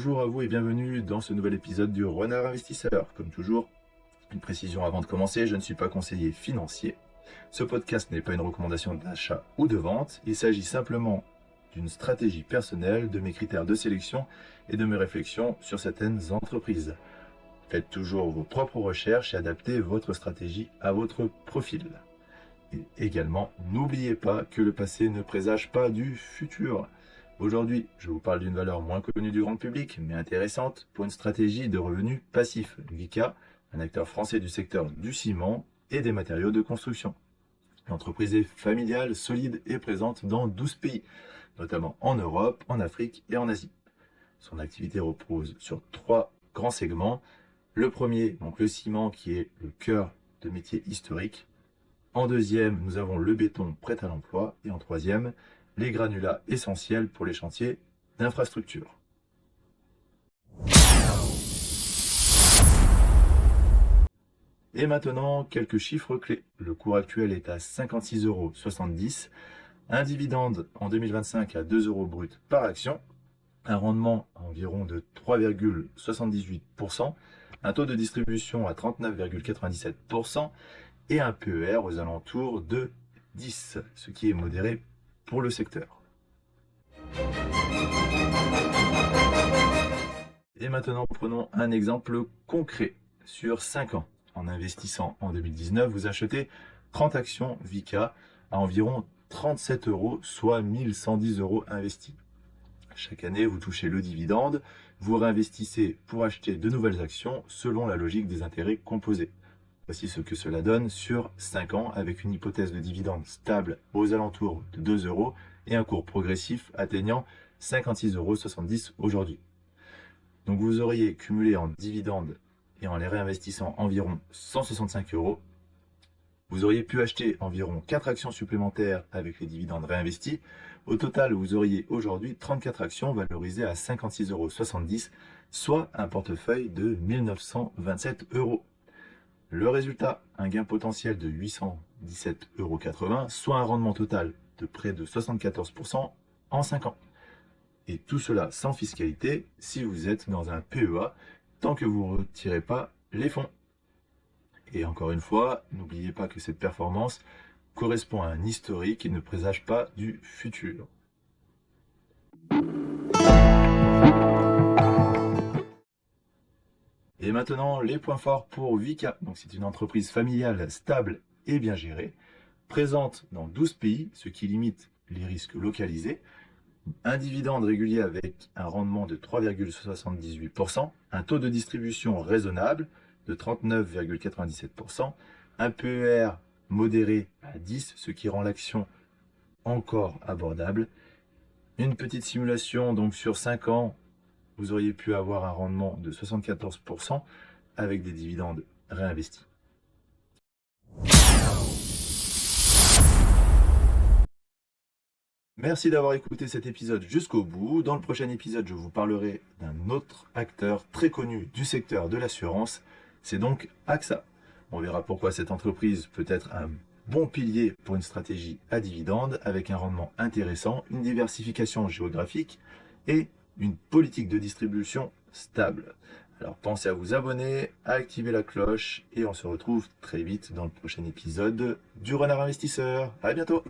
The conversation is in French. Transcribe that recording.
Bonjour à vous et bienvenue dans ce nouvel épisode du Renard Investisseur. Comme toujours, une précision avant de commencer, je ne suis pas conseiller financier. Ce podcast n'est pas une recommandation d'achat ou de vente, il s'agit simplement d'une stratégie personnelle, de mes critères de sélection et de mes réflexions sur certaines entreprises. Faites toujours vos propres recherches et adaptez votre stratégie à votre profil. Et également, n'oubliez pas que le passé ne présage pas du futur. Aujourd'hui, je vous parle d'une valeur moins connue du grand public, mais intéressante pour une stratégie de revenus passifs. Vicat, un acteur français du secteur du ciment et des matériaux de construction. L'entreprise est familiale, solide et présente dans 12 pays, notamment en Europe, en Afrique et en Asie. Son activité repose sur 3 grands segments. Le premier, donc le ciment, qui est le cœur de métier historique. En deuxième, nous avons le béton prêt à l'emploi. Et en troisième, les granulats essentiels pour les chantiers d'infrastructure. Et maintenant, quelques chiffres clés. Le cours actuel est à 56,70 €. Un dividende en 2025 à 2 € brut par action. Un rendement environ de 3,78%. Un taux de distribution à 39,97%. Et un PER aux alentours de 10, ce qui est modéré pour le secteur. Et maintenant, prenons un exemple concret sur 5 ans. En investissant en 2019, vous achetez 30 actions Vicat à environ 37 €, soit 1110 € investis. Chaque année, vous touchez le dividende, vous réinvestissez pour acheter de nouvelles actions selon la logique des intérêts composés. Voici ce que cela donne sur 5 ans avec une hypothèse de dividende stable aux alentours de 2 € et un cours progressif atteignant 56,70 € aujourd'hui. Donc vous auriez cumulé en dividendes et en les réinvestissant environ 165 €. Vous auriez pu acheter environ 4 actions supplémentaires avec les dividendes réinvestis. Au total, vous auriez aujourd'hui 34 actions valorisées à 56,70 €, soit un portefeuille de 1927 €. Le résultat, un gain potentiel de 817,80 €, soit un rendement total de près de 74% en 5 ans. Et tout cela sans fiscalité si vous êtes dans un PEA, tant que vous ne retirez pas les fonds. Et encore une fois, n'oubliez pas que cette performance correspond à un historique et ne présage pas du futur. Et maintenant, les points forts pour Vicat. Donc, c'est une entreprise familiale stable et bien gérée, présente dans 12 pays, ce qui limite les risques localisés, un dividende régulier avec un rendement de 3,78%, un taux de distribution raisonnable de 39,97%, un PER modéré à 10, ce qui rend l'action encore abordable. Une petite simulation donc sur 5 ans, vous auriez pu avoir un rendement de 74% avec des dividendes réinvestis. Merci d'avoir écouté cet épisode jusqu'au bout. Dans le prochain épisode, je vous parlerai d'un autre acteur très connu du secteur de l'assurance. C'est donc AXA. On verra pourquoi cette entreprise peut être un bon pilier pour une stratégie à dividende avec un rendement intéressant, une diversification géographique et une politique de distribution stable. Alors pensez à vous abonner, à activer la cloche et on se retrouve très vite dans le prochain épisode du Renard Investisseur. À bientôt!